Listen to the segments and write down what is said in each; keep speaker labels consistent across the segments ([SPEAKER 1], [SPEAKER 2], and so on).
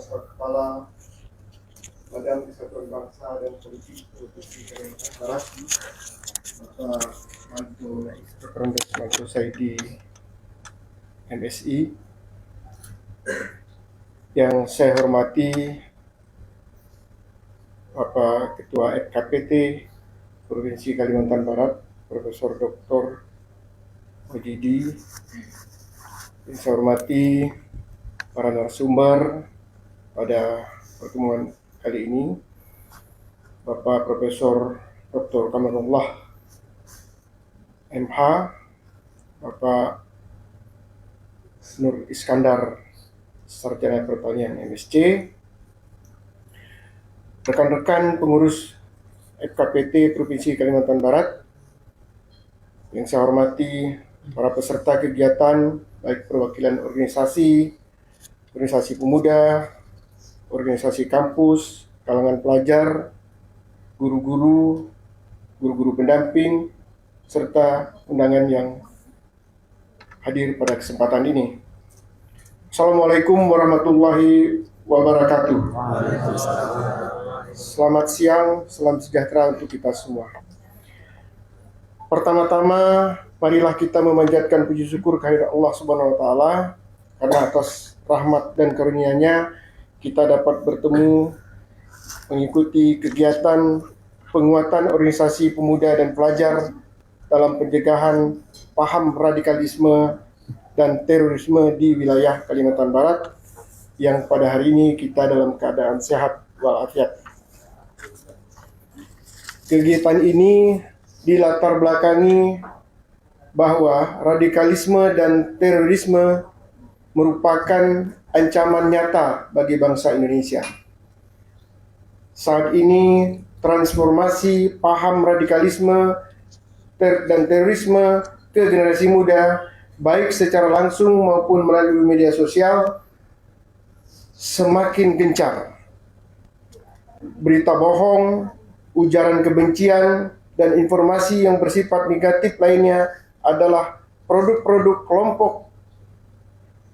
[SPEAKER 1] Bapak Kepala Badan Kesatuan Bangsa dan Politik Provinsi Kalimantan Barat, Bapak Manto Kombes Manto Saidi MSI, yang saya hormati Bapak Ketua FKPT Provinsi Kalimantan Barat, Profesor Dr. Ojidi, yang saya hormati para narasumber pada pertemuan kali ini, Bapak Profesor Dr. Kamarullah MH, Bapak Nur Iskandar, Sarjana Pertanian MSc, rekan-rekan pengurus FKPT Provinsi Kalimantan Barat, yang saya hormati para peserta kegiatan, baik perwakilan organisasi pemuda, organisasi kampus, kalangan pelajar, guru-guru pendamping, serta undangan yang hadir pada kesempatan ini. Assalamualaikum warahmatullahi wabarakatuh. Selamat siang, salam sejahtera untuk kita semua. Pertama-tama, marilah kita memanjatkan puji syukur kehadirat Allah Subhanahu wa Ta'ala, karena atas rahmat dan karunia-Nya kita dapat bertemu mengikuti kegiatan penguatan organisasi pemuda dan pelajar dalam pencegahan paham radikalisme dan terorisme di wilayah Kalimantan Barat, yang pada hari ini kita dalam keadaan sehat walafiat. Kegiatan ini dilatar belakangi bahwa radikalisme dan terorisme merupakan ancaman nyata bagi bangsa Indonesia. Saat ini transformasi paham radikalisme dan terorisme ke generasi muda, baik secara langsung maupun melalui media sosial, semakin gencar. Berita bohong, ujaran kebencian, dan informasi yang bersifat negatif lainnya adalah produk-produk kelompok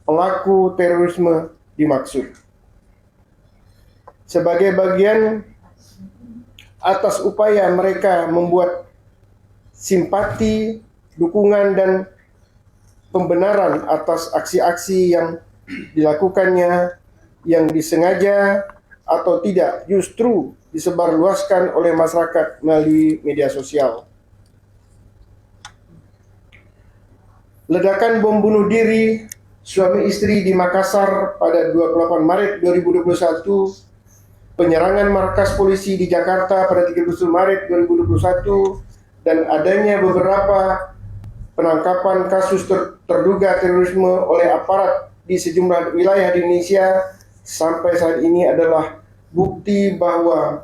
[SPEAKER 1] pelaku terorisme dimaksud. Sebagai bagian atas upaya mereka membuat simpati, dukungan, dan pembenaran atas aksi-aksi yang dilakukannya, yang disengaja atau tidak justru disebarluaskan oleh masyarakat melalui media sosial. Ledakan bom bunuh diri suami istri di Makassar pada 28 Maret 2021, penyerangan markas polisi di Jakarta pada 31 Maret 2021, dan adanya beberapa penangkapan kasus terduga terorisme oleh aparat di sejumlah wilayah di Indonesia sampai saat ini adalah bukti bahwa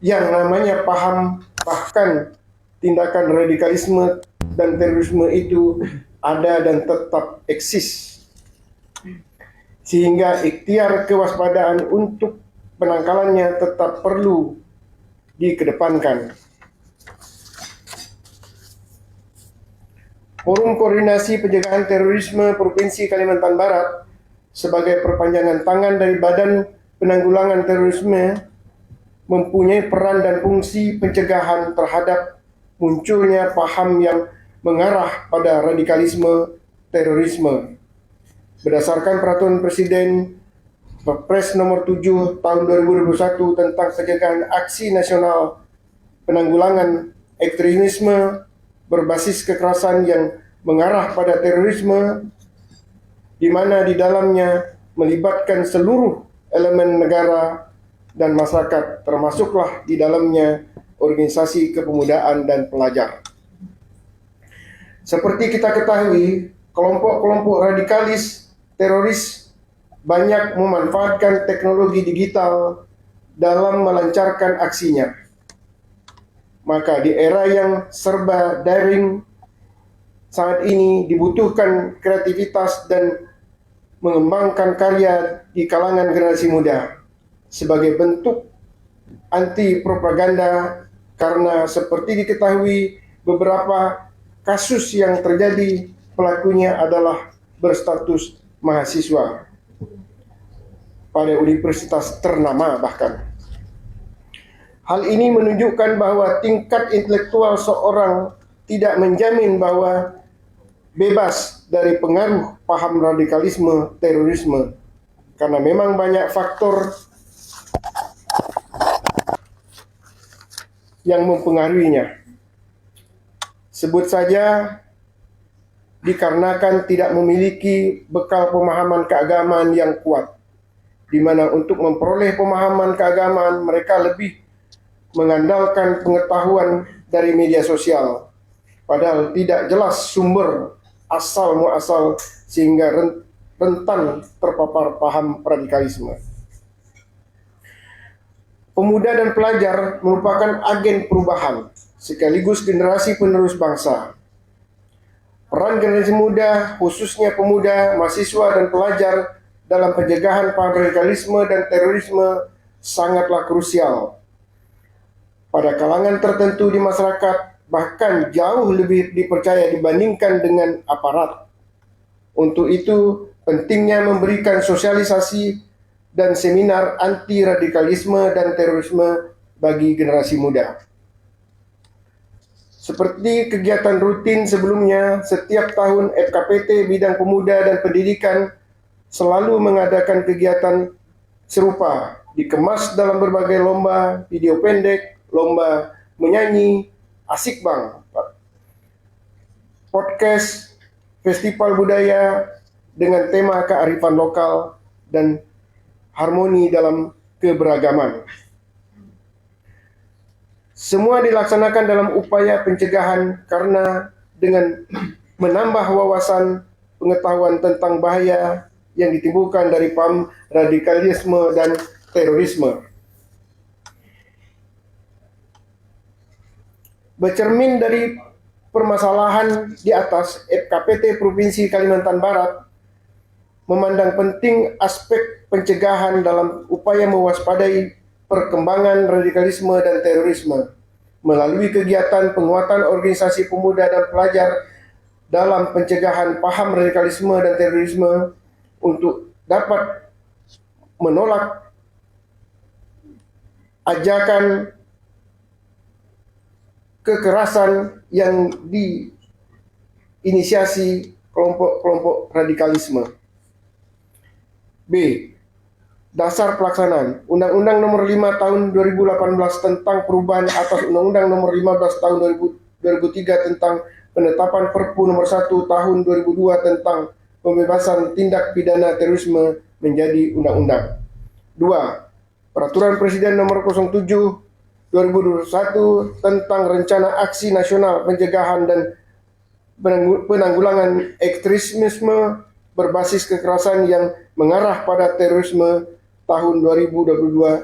[SPEAKER 1] yang namanya paham, bahkan tindakan radikalisme dan terorisme itu ada dan tetap eksis, sehingga ikhtiar kewaspadaan untuk penangkalannya tetap perlu dikedepankan. Forum Koordinasi Pencegahan Terorisme Provinsi Kalimantan Barat sebagai perpanjangan tangan dari Badan Penanggulangan Terorisme mempunyai peran dan fungsi pencegahan terhadap munculnya paham yang mengarah pada radikalisme terorisme. Berdasarkan Peraturan Presiden Perpres nomor 7 tahun 2021 tentang pencegahan aksi nasional penanggulangan ekstremisme berbasis kekerasan yang mengarah pada terorisme, di mana di dalamnya melibatkan seluruh elemen negara dan masyarakat, termasuklah di dalamnya organisasi kepemudaan dan pelajar. Seperti kita ketahui, kelompok-kelompok radikalis teroris banyak memanfaatkan teknologi digital dalam melancarkan aksinya. Maka di era yang serba daring saat ini dibutuhkan kreativitas dan mengembangkan karya di kalangan generasi muda sebagai bentuk anti propaganda, karena seperti diketahui beberapa kasus yang terjadi pelakunya adalah berstatus mahasiswa. pada universitas ternama bahkan. Hal ini menunjukkan bahwa tingkat intelektual seorang tidak menjamin bahwa bebas dari pengaruh paham radikalisme terorisme, karena memang banyak faktor yang mempengaruhinya. Sebut saja dikarenakan tidak memiliki bekal pemahaman keagamaan yang kuat, di mana untuk memperoleh pemahaman keagamaan mereka lebih mengandalkan pengetahuan dari media sosial, padahal tidak jelas sumber asal muasal sehingga rentan terpapar paham radikalisme. Pemuda dan pelajar merupakan agen perubahan sekaligus generasi penerus bangsa. Peran generasi muda, khususnya pemuda, mahasiswa, dan pelajar dalam pencegahan paham radikalisme dan terorisme sangatlah krusial. Pada kalangan tertentu di masyarakat, bahkan jauh lebih dipercaya dibandingkan dengan aparat. Untuk itu, pentingnya memberikan sosialisasi dan seminar anti radikalisme dan terorisme bagi generasi muda. Seperti kegiatan rutin sebelumnya, setiap tahun FKPT bidang pemuda dan pendidikan selalu mengadakan kegiatan serupa, dikemas dalam berbagai lomba video pendek, lomba menyanyi, asik bang, podcast, festival budaya dengan tema kearifan lokal dan harmoni dalam keberagaman. Semua dilaksanakan dalam upaya pencegahan karena dengan menambah wawasan pengetahuan tentang bahaya yang ditimbulkan dari paham radikalisme dan terorisme. Bercermin dari permasalahan di atas, FKPT Provinsi Kalimantan Barat memandang penting aspek pencegahan dalam upaya mewaspadai perkembangan radikalisme dan terorisme melalui kegiatan penguatan organisasi pemuda dan pelajar dalam pencegahan paham radikalisme dan terorisme untuk dapat menolak ajakan kekerasan yang diinisiasi kelompok-kelompok radikalisme. B. Dasar pelaksanaan Undang-Undang Nomor 5 Tahun 2018 tentang perubahan atas Undang-Undang Nomor 15 Tahun 2003 tentang penetapan Perpu Nomor 1 Tahun 2002 tentang pembebasan tindak pidana terorisme menjadi undang-undang. 2. Peraturan Presiden Nomor 07 2021 tentang Rencana Aksi Nasional Pencegahan dan Penanggulangan Ekstremisme berbasis kekerasan yang mengarah pada terorisme tahun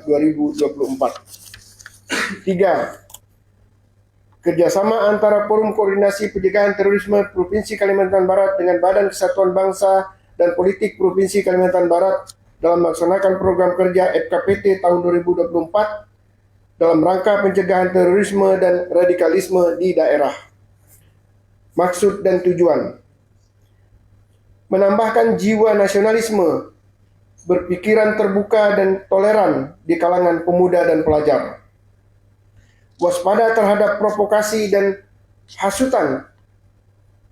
[SPEAKER 1] 2022-2024. 3. Kerjasama antara Forum Koordinasi Pencegahan Terorisme Provinsi Kalimantan Barat dengan Badan Kesatuan Bangsa dan Politik Provinsi Kalimantan Barat dalam melaksanakan program kerja FKPT tahun 2024 dalam rangka pencegahan terorisme dan radikalisme di daerah. Maksud dan tujuan: menambahkan jiwa nasionalisme, berpikiran terbuka dan toleran di kalangan pemuda dan pelajar, waspada terhadap provokasi dan hasutan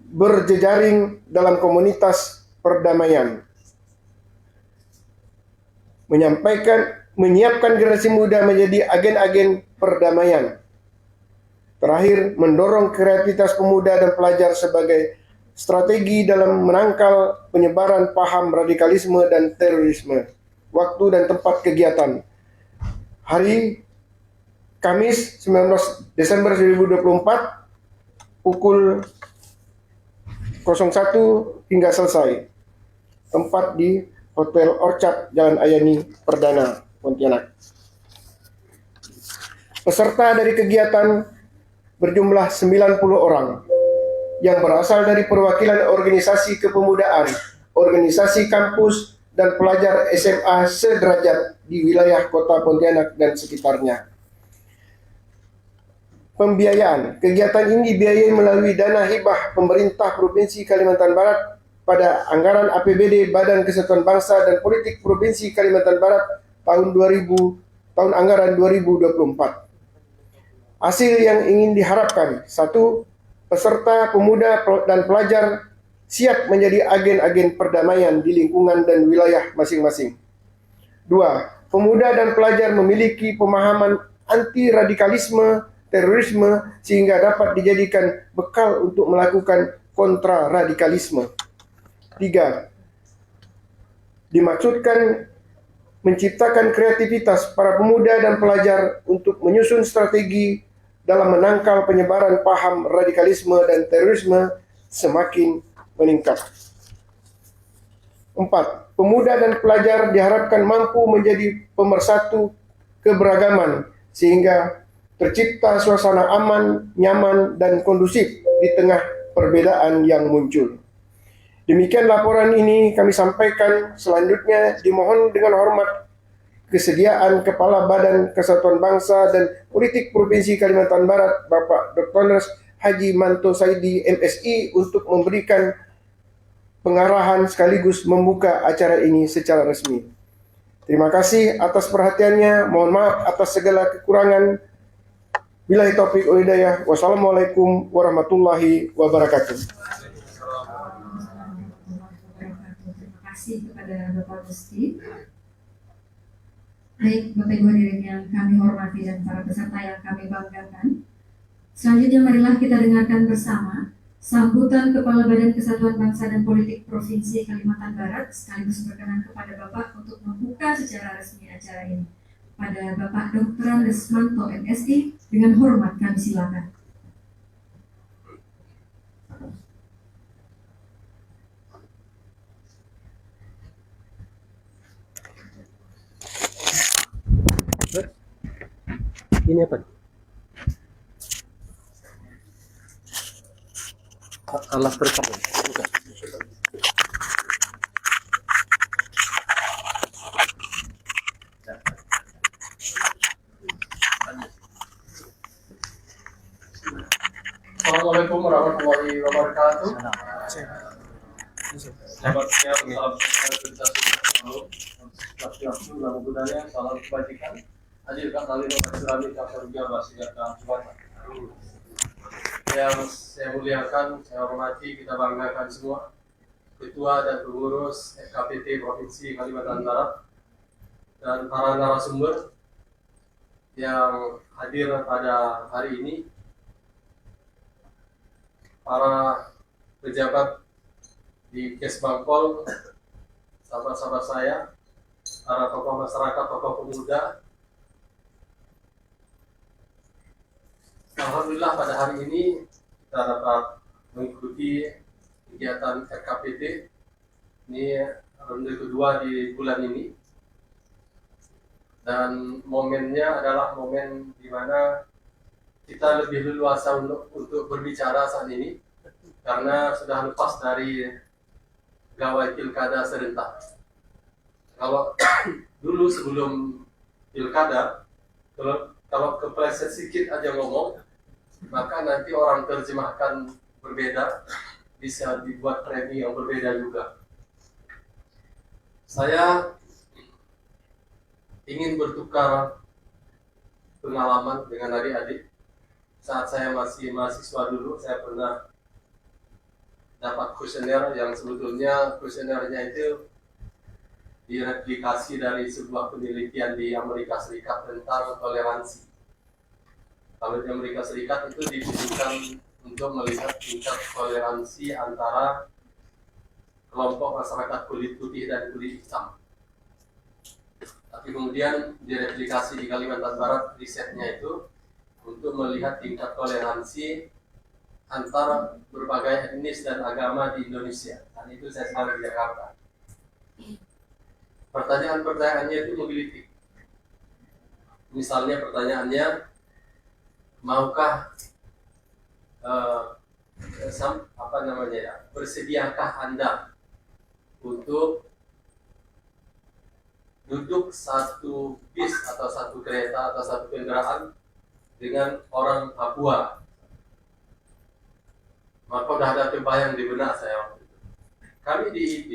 [SPEAKER 1] berjejaring dalam komunitas perdamaian, menyiapkan generasi muda menjadi agen-agen perdamaian. Terakhir, mendorong kreativitas pemuda dan pelajar sebagai strategi dalam menangkal penyebaran paham radikalisme dan terorisme. Waktu dan tempat kegiatan: hari Kamis 19 Desember 2024 pukul 01 hingga selesai. Tempat di Hotel Orchard, Jalan Ayani Perdana, Pontianak. Peserta dari kegiatan berjumlah 90 orang yang berasal dari perwakilan organisasi kepemudaan, organisasi kampus, dan pelajar SMA sederajat di wilayah Kota Pontianak dan sekitarnya. Pembiayaan: kegiatan ini dibiayai melalui dana hibah pemerintah Provinsi Kalimantan Barat pada anggaran APBD Badan Kesatuan Bangsa dan Politik Provinsi Kalimantan Barat tahun anggaran 2024. Hasil yang ingin diharapkan: 1. Peserta, pemuda, dan pelajar siap menjadi agen-agen perdamaian di lingkungan dan wilayah masing-masing. 2. Pemuda dan pelajar memiliki pemahaman anti-radikalisme, terorisme, sehingga dapat dijadikan bekal untuk melakukan kontra-radikalisme. 3. Dimaksudkan menciptakan kreativitas para pemuda dan pelajar untuk menyusun strategi dalam menangkal penyebaran paham radikalisme dan terorisme semakin meningkat. 4. Pemuda dan pelajar diharapkan mampu menjadi pemersatu keberagaman sehingga tercipta suasana aman, nyaman, dan kondusif di tengah perbedaan yang muncul. Demikian laporan ini kami sampaikan. Selanjutnya dimohon dengan hormat kesediaan Kepala Badan Kesatuan Bangsa dan Politik Provinsi Kalimantan Barat, Bapak Dr. Haji Manto Saidi, MSI, untuk memberikan pengarahan sekaligus membuka acara ini secara resmi. Terima kasih atas perhatiannya. Mohon maaf atas segala kekurangan. Billahi taufiq wal hidayah. Wassalamualaikum warahmatullahi wabarakatuh.
[SPEAKER 2] Terima kasih kepada Bapak Gusti. Baik, Bapak Ibu hadirin yang kami hormati dan para peserta yang kami banggakan. Selanjutnya marilah kita dengarkan bersama sambutan Kepala Badan Kesatuan Bangsa dan Politik Provinsi Kalimantan Barat, sekaligus berkenan kepada Bapak untuk membuka secara resmi acara ini. Pada Bapak Dr. Desmanto MSI, dengan hormat kami silakan.
[SPEAKER 3] Ini apa? Alas terekam. Bukan.
[SPEAKER 4] Assalamualaikum warahmatullahi wabarakatuh. Selamat siang, salam sejahtera, salam budaya, salam kebajikan. Hadirkan kali ini Kapolda Basijata Sumatera. Yang saya muliakan, saya hormati, kita banggakan semua Ketua dan Pengurus FKPT Provinsi Kalimantan Barat dan para narasumber yang hadir pada hari ini, para pejabat di Kesbangpol, sahabat-sahabat saya, para tokoh masyarakat, tokoh pemuda. Alhamdulillah pada hari ini kita dapat mengikuti kegiatan FKPT ini ronde kedua di bulan ini, dan momennya adalah momen di mana kita lebih leluasa untuk berbicara saat ini karena sudah lepas dari gawai pilkada serentak. Kalau dulu sebelum pilkada, kalau kepleset sedikit aja ngomong, maka nanti orang terjemahkan berbeda, bisa dibuat premi yang berbeda juga. Saya ingin bertukar pengalaman dengan adik-adik. Saat saya masih mahasiswa dulu, saya pernah dapat kuesioner yang sebetulnya kuesionernya itu direplikasi dari sebuah penelitian di Amerika Serikat tentang toleransi. Kalau di Amerika Serikat itu ditujukan untuk melihat tingkat toleransi antara kelompok masyarakat kulit putih dan kulit hitam. Tapi kemudian direplikasi di Kalimantan Barat, risetnya itu untuk melihat tingkat toleransi antara berbagai etnis dan agama di Indonesia. Dan itu saya sedang di Jakarta. Pertanyaan-pertanyaannya itu menggelitik. Misalnya pertanyaannya, maukah bersediakah Anda untuk duduk satu bis atau satu kereta atau satu kendaraan dengan orang Papua? Maka udah ada terbayang di benak saya waktu itu. kami di IP,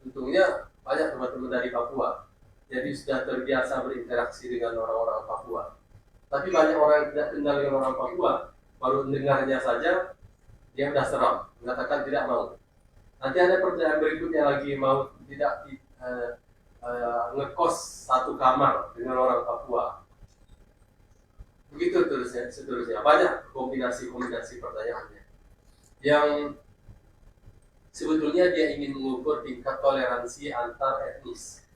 [SPEAKER 4] untungnya banyak teman-teman dari Papua, jadi sudah terbiasa berinteraksi dengan orang-orang Papua. Tapi banyak orang yang tidak kenal dengan orang Papua, baru mendengarnya saja, dia sudah seram, mengatakan tidak mau. Nanti ada pertanyaan berikutnya lagi, mau tidak ngekos satu kamar dengan orang Papua. Begitu seterusnya. Banyak kombinasi pertanyaannya. Yang sebetulnya dia ingin mengukur tingkat toleransi antar etnis.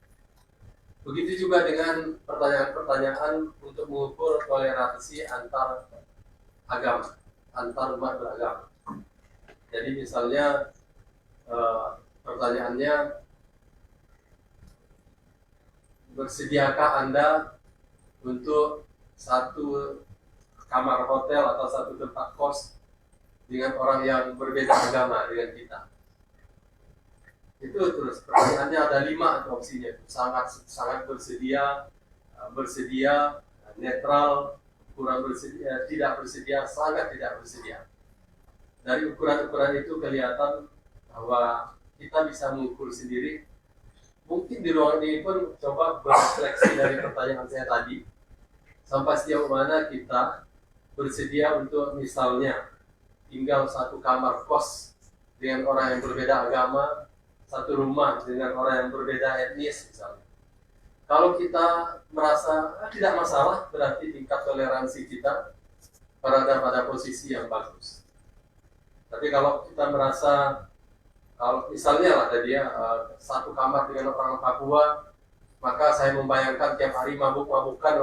[SPEAKER 4] Begitu juga dengan pertanyaan-pertanyaan untuk mengukur toleransi antar agama, antar umat beragama. Jadi misalnya pertanyaannya, bersediakah Anda untuk satu kamar hotel atau satu tempat kos dengan orang yang berbeda agama dengan kita? Itu terus pertanyaannya ada 5 opsinya, sangat bersedia, netral, kurang bersedia, tidak bersedia, sangat tidak bersedia. Dari ukuran-ukuran itu kelihatan bahwa kita bisa mengukur sendiri. Mungkin di ruang ini pun coba berefleksi dari pertanyaan saya tadi, sampai sejauh mana kita bersedia untuk misalnya tinggal satu kamar kos dengan orang yang berbeda agama, satu rumah dengan orang yang berbeda etnis misalnya. Kalau kita merasa tidak masalah, berarti tingkat toleransi kita berada pada posisi yang bagus. Tapi kalau kita merasa, kalau misalnya lah tadi ya, satu kamar dengan orang Papua, maka saya membayangkan tiap hari mabuk-mabukan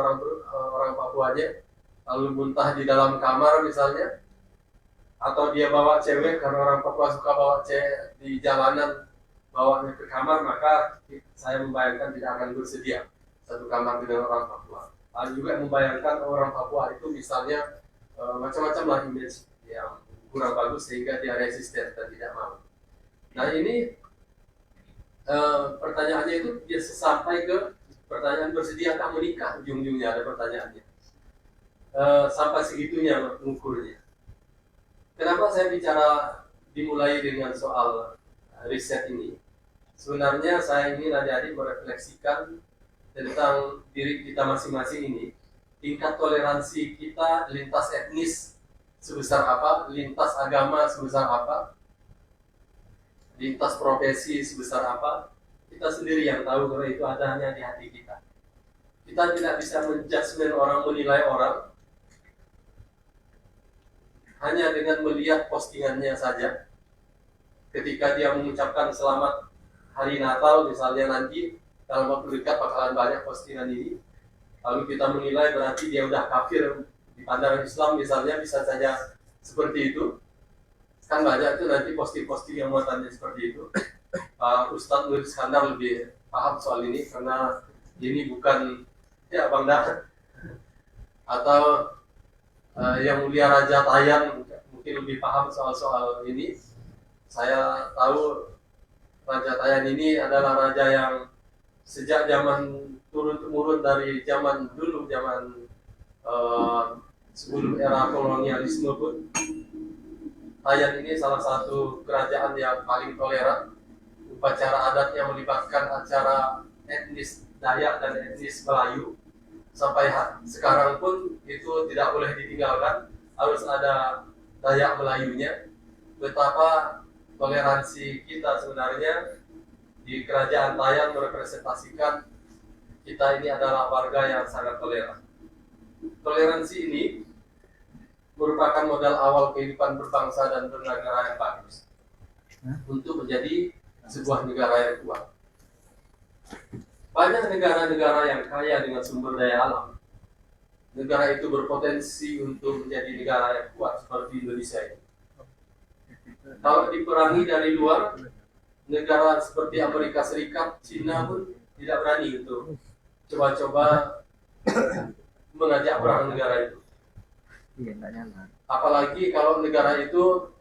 [SPEAKER 4] orang Papuanya, lalu muntah di dalam kamar misalnya, atau dia bawa cewek karena orang Papua suka bawa cewek di jalanan, bawanya ke kamar, maka saya membayangkan tidak akan bersedia satu kamar dengan orang Papua. Lalu juga membayangkan orang Papua itu misalnya macam-macam lah image yang kurang bagus sehingga dia resisten dan tidak mau. Nah ini pertanyaannya itu biasa sampai ke pertanyaan bersediakah menikah, ujung-ujungnya ada pertanyaannya. Sampai segitunya mengukurnya. Kenapa saya bicara dimulai dengan soal riset ini? Sebenarnya saya ingin adik-adik merefleksikan tentang diri kita masing-masing ini. Tingkat toleransi kita lintas etnis sebesar apa, lintas agama sebesar apa, lintas profesi sebesar apa, kita sendiri yang tahu, karena itu ada hanya di hati kita. Kita tidak bisa menjudgment orang, menilai orang hanya dengan melihat postingannya saja. Ketika dia mengucapkan selamat hari Natal misalnya, nanti dalam waktu dekat bakalan banyak postingan ini, lalu kita menilai berarti dia udah kafir di pandangan Islam misalnya, bisa saja seperti itu. Kan banyak tuh nanti posting-posting yang muatannya seperti itu. Ustadz Nur Iskandar lebih paham soal ini karena ini bukan ya Bang Dah, atau yang mulia Raja Tayan mungkin lebih paham soal ini. Saya tahu Raja Tayan ini adalah raja yang sejak zaman turun-temurun dari zaman dulu, zaman sebelum era kolonialisme pun, Tayan ini salah satu kerajaan yang paling toleran. Upacara adatnya melibatkan acara etnis Dayak dan etnis Melayu. Sampai sekarang pun itu tidak boleh ditinggalkan, harus ada Dayak Melayunya. Betapa toleransi kita sebenarnya di kerajaan Tayan merepresentasikan kita ini adalah warga yang sangat toleran. Toleransi ini merupakan modal awal kehidupan berbangsa dan bernegara yang bagus untuk menjadi sebuah negara yang kuat. Banyak negara-negara yang kaya dengan sumber daya alam. Negara itu berpotensi untuk menjadi negara yang kuat seperti Indonesia ini. Kalau diperangi dari luar, negara seperti Amerika Serikat, Cina pun tidak berani untuk coba-coba mengajak perang negara itu. Apalagi kalau negara itu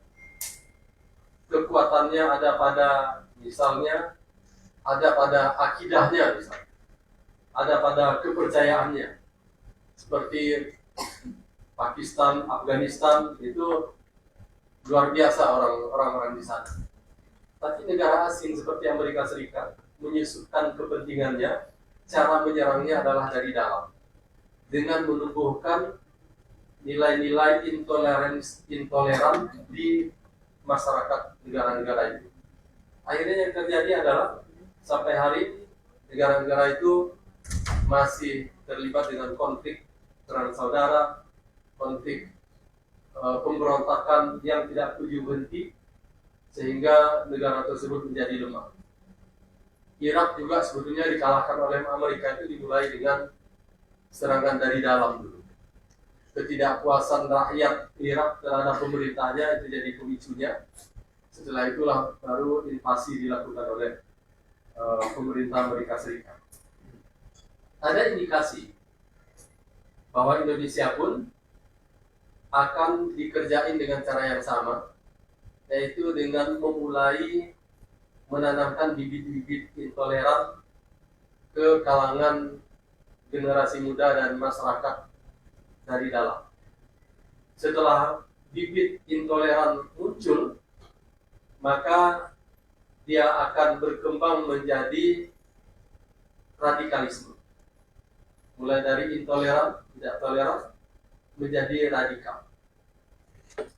[SPEAKER 4] kekuatannya ada pada, misalnya, ada pada akidahnya, misalnya, ada pada kepercayaannya. Seperti Pakistan, Afghanistan, itu luar biasa orang-orang di sana. Tapi negara asing seperti Amerika Serikat menyusupkan kepentingannya, cara menyerangnya adalah dari dalam, dengan menumbuhkan nilai-nilai intoleran di masyarakat negara-negara itu. Akhirnya yang terjadi adalah sampai hari ini negara-negara itu masih terlibat dengan konflik perang saudara, konflik pemberontakan yang tidak kunjung berhenti, sehingga negara tersebut menjadi lemah. Irak juga sebetulnya dikalahkan oleh Amerika itu dimulai dengan serangan dari dalam dulu. Ketidakpuasan rakyat Irak terhadap pemerintahnya itu jadi pemicunya. Setelah itulah baru invasi dilakukan oleh pemerintah Amerika Serikat. Ada indikasi bahwa Indonesia pun akan dikerjain dengan cara yang sama, yaitu dengan memulai menanamkan bibit-bibit intoleran ke kalangan generasi muda dan masyarakat dari dalam. Setelah bibit intoleran muncul, maka dia akan berkembang menjadi radikalisme. Mulai dari intoleran, tidak toleran, menjadi radikal.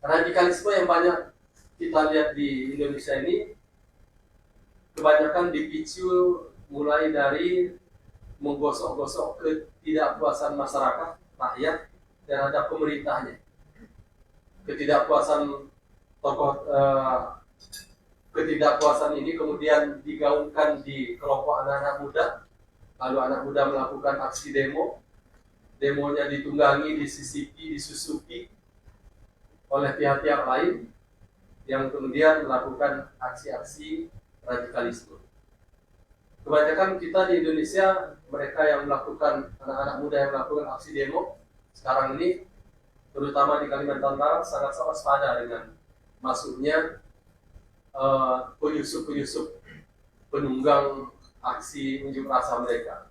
[SPEAKER 4] Radikalisme yang banyak kita lihat di Indonesia ini kebanyakan dipicu mulai dari menggosok-gosok ketidakpuasan masyarakat, rakyat terhadap pemerintahnya. Ketidakpuasan ini kemudian digaungkan di kelompok anak-anak muda, lalu anak muda melakukan aksi demo, demonya ditunggangi, disisipi, disusupi oleh pihak-pihak lain yang kemudian melakukan aksi-aksi radikalisme. Kebanyakan kita di Indonesia, mereka yang melakukan, anak-anak muda yang melakukan aksi demo sekarang ini, terutama di Kalimantan Barat, sangat waspada dengan masuknya penyusup-penyusup penunggang aksi unjuk rasa mereka.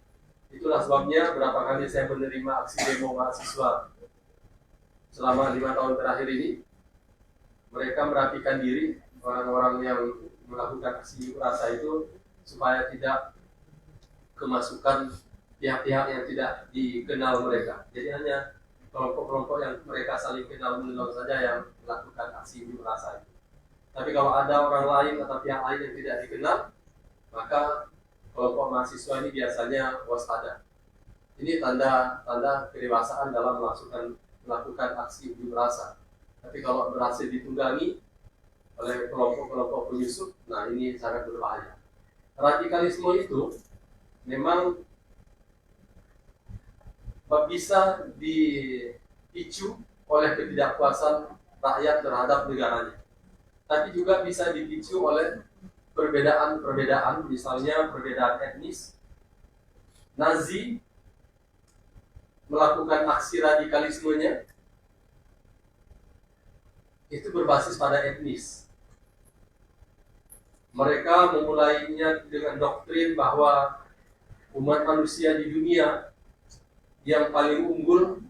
[SPEAKER 4] Itulah sebabnya berapa kali saya menerima aksi demo mahasiswa selama 5 tahun terakhir ini. Mereka merapikan diri, orang-orang yang melakukan aksi unjuk rasa itu, supaya tidak kemasukan pihak-pihak yang tidak dikenal mereka. Jadi hanya kelompok-kelompok yang mereka saling kenal mengenal saja yang melakukan aksi unjuk rasa itu. Tapi kalau ada orang lain atau pihak lain yang tidak dikenal, maka kelompok mahasiswa ini biasanya waspada. Ini tanda kedewasaan dalam melakukan aksi unjuk rasa. Tapi kalau berhasil ditunggangi oleh kelompok-kelompok penyusup, nah ini sangat berbahaya. Radikalisme itu memang bisa dipicu oleh ketidakpuasan rakyat terhadap negaranya, tapi juga bisa dipicu oleh perbedaan-perbedaan, misalnya perbedaan etnis. Nazi melakukan aksi radikalismenya itu berbasis pada etnis. Mereka memulainya dengan doktrin bahwa umat manusia di dunia yang paling unggul,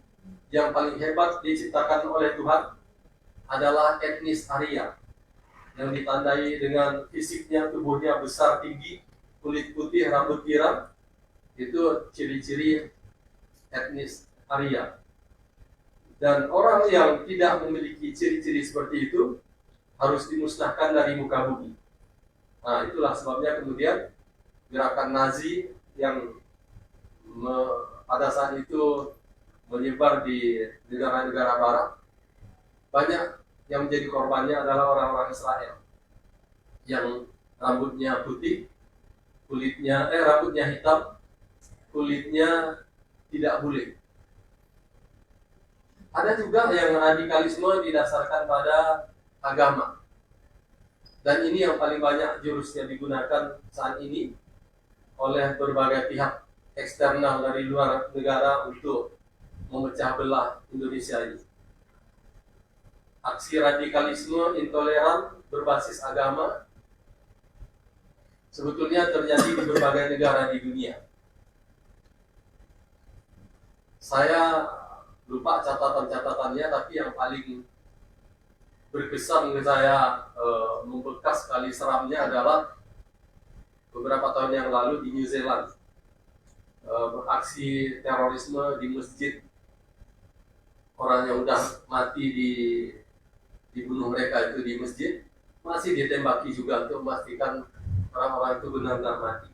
[SPEAKER 4] yang paling hebat diciptakan oleh Tuhan adalah etnis Arya, yang ditandai dengan fisiknya, tubuhnya besar tinggi, kulit putih, rambut pirang. Itu ciri-ciri etnis Arya. Dan orang yang tidak memiliki ciri-ciri seperti itu harus dimusnahkan dari muka bumi. Nah, itulah sebabnya kemudian gerakan Nazi yang pada saat itu menyebar di negara-negara barat, banyak yang menjadi korbannya adalah orang-orang Israel yang rambutnya putih, rambutnya hitam, kulitnya tidak bule. Ada juga yang radikalisme didasarkan pada agama. Dan ini yang paling banyak jurusnya digunakan saat ini oleh berbagai pihak eksternal dari luar negara untuk memecah belah Indonesia ini. Aksi radikalisme intoleran berbasis agama sebetulnya terjadi di berbagai negara di dunia. Saya lupa catatan-catatannya, tapi yang paling berkesan ke saya, membekas kali seramnya adalah beberapa tahun yang lalu di New Zealand, aksi terorisme di masjid. Orang yang udah mati dibunuh mereka itu di masjid, masih ditembaki juga untuk memastikan orang-orang itu benar-benar mati.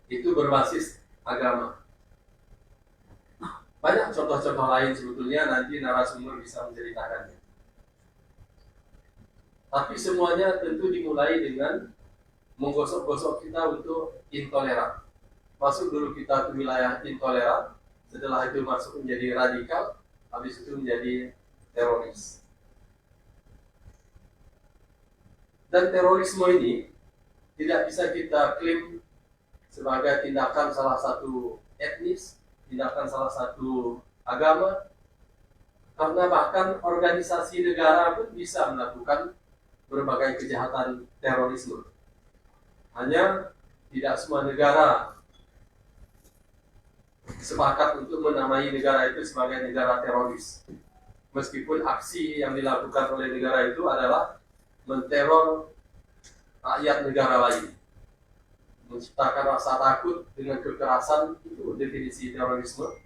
[SPEAKER 4] Itu berbasis agama. Banyak contoh-contoh lain sebetulnya, nanti narasumber bisa menceritakannya. Tapi semuanya tentu dimulai dengan menggosok-gosok kita untuk intoleran. Masuk dulu kita ke wilayah intoleran, setelah itu masuk menjadi radikal, habis itu menjadi teroris. Dan terorisme ini tidak bisa kita klaim sebagai tindakan salah satu etnis, tindakan salah satu agama, karena bahkan organisasi negara pun bisa melakukan berbagai kejahatan terorisme. Hanya tidak semua negara sepakat untuk menamai negara itu sebagai negara teroris. Meskipun aksi yang dilakukan oleh negara itu adalah menteror rakyat negara lain, menciptakan rasa takut dengan kekerasan, itu definisi terorisme.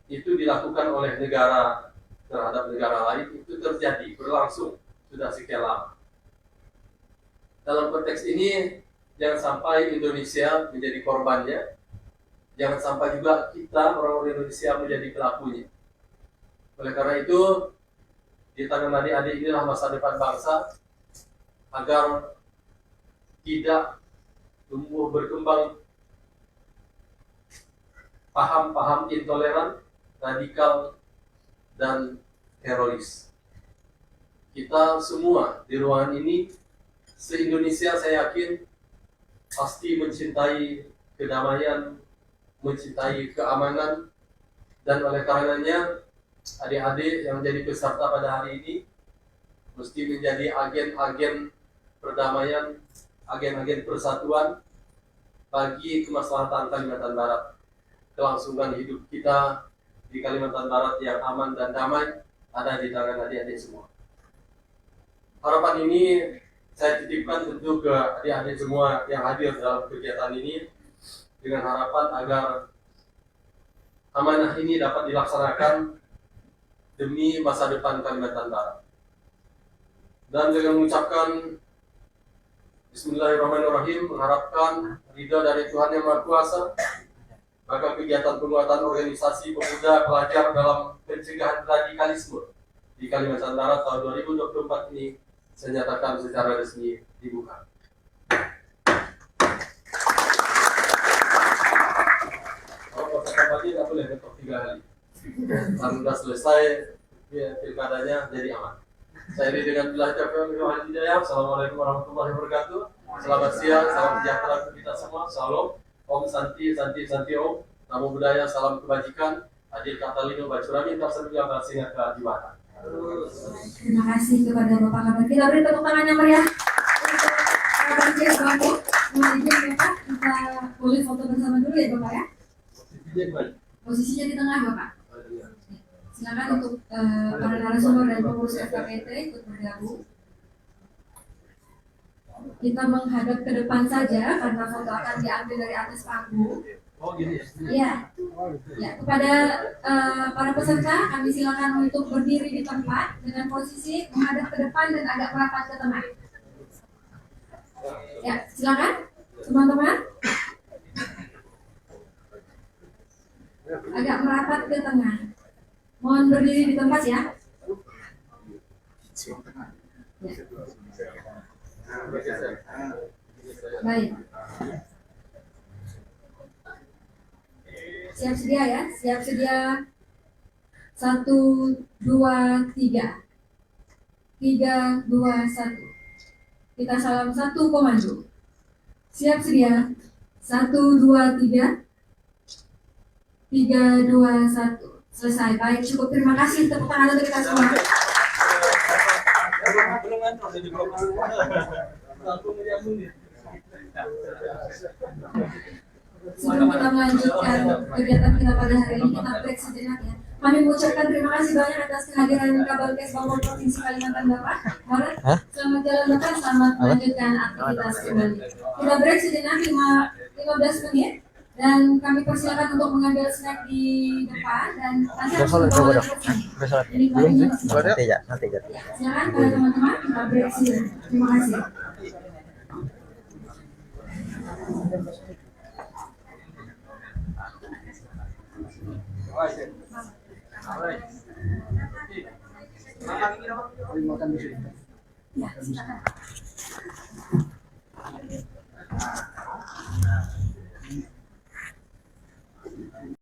[SPEAKER 4] Itu dilakukan oleh negara terhadap negara lain, itu terjadi, berlangsung sudah sekian lama. Dalam konteks ini, jangan sampai Indonesia menjadi korbannya, jangan sampai juga kita orang-orang Indonesia menjadi pelakunya. Oleh karena itu, di tangan adik-adik inilah masa depan bangsa, agar tidak tumbuh berkembang paham-paham intoleran, radikal, dan teroris. Kita semua di ruangan ini, se-Indonesia saya yakin pasti mencintai kedamaian, mencintai keamanan, dan oleh karenanya adik-adik yang menjadi peserta pada hari ini mesti menjadi agen-agen perdamaian, agen-agen persatuan bagi kemaslahatan Kalimantan Barat. Kelangsungan hidup kita di Kalimantan Barat yang aman dan damai ada di tangan adik-adik semua. Harapan ini saya titipkan tentu ke adik-adik semua yang hadir dalam kegiatan ini, dengan harapan agar amanah ini dapat dilaksanakan demi masa depan Kalimantan Barat. Dan dengan mengucapkan Bismillahirrahmanirrahim, mengharapkan ridha dari Tuhan Yang Maha Kuasa, maka kegiatan penguatan organisasi pemuda pelajar dalam pencegahan radikalisme di Kalimantan Barat tahun 2024 ini saya nyatakan secara resmi dibuka. Kalau kata tadi nggak boleh ketok 3 kali. Karena sudah selesai pilkadanya, jadi aman. Saya ini dengan belajar Al Hidayah. Assalamualaikum warahmatullahi wabarakatuh. Selamat siang, salam sejahtera untuk kita semua. Salam, Om Santi, Santi, Santi Om. Namo Buddhaya, salam kebajikan. Adil Katalino Bacurami, Tarsaduga Barsingat Kejiwatan.
[SPEAKER 2] Terima kasih kepada Bapak Kabak. Kita beri tepuk tangan yang meriah untuk Bapak Jek Bangku. Mohon izin ya Pak, kita boleh foto bersama dulu ya Bapak ya. Posisinya di tengah Bapak. Silakan untuk para narasumber dan pengurus FKPT ikut bergabung. Kita menghadap ke depan saja karena foto akan diambil dari atas panggung.
[SPEAKER 4] Oh gini ya?
[SPEAKER 2] Ya, ya. Kepada para peserta kami silakan untuk berdiri di tempat dengan posisi menghadap ke depan dan agak merapat ke tengah. Ya, silakan teman-teman. Agak merapat ke tengah. Mohon berdiri di tempat ya. Baik. Siap sedia ya, siap sedia. 1, 2, 3. 3, 2, 1. Kita salam satu komando. Siap sedia. 1, 2, 3. 3, 2, 1. Selesai. Baik, cukup. Terima kasih. Tepuk tangan untuk kita semua. Sebelum kita melanjutkan kegiatan kita pada hari ini, kita break sejenak ya. Kami mengucapkan terima kasih banyak atas kehadiran Kabagdes Bangkok Provinsi Kalimantan Barat. Selamat jalan makan, selamat melanjutkan aktivitas kembali. Kita break sejenak 15 menit dan kami persilakan untuk mengambil snack di depan dan nanti langsung bawa ke sini.
[SPEAKER 3] Nanti ya.
[SPEAKER 2] Silakan pada teman-teman, kita break sejenak. Terima kasih. Ya, silakan.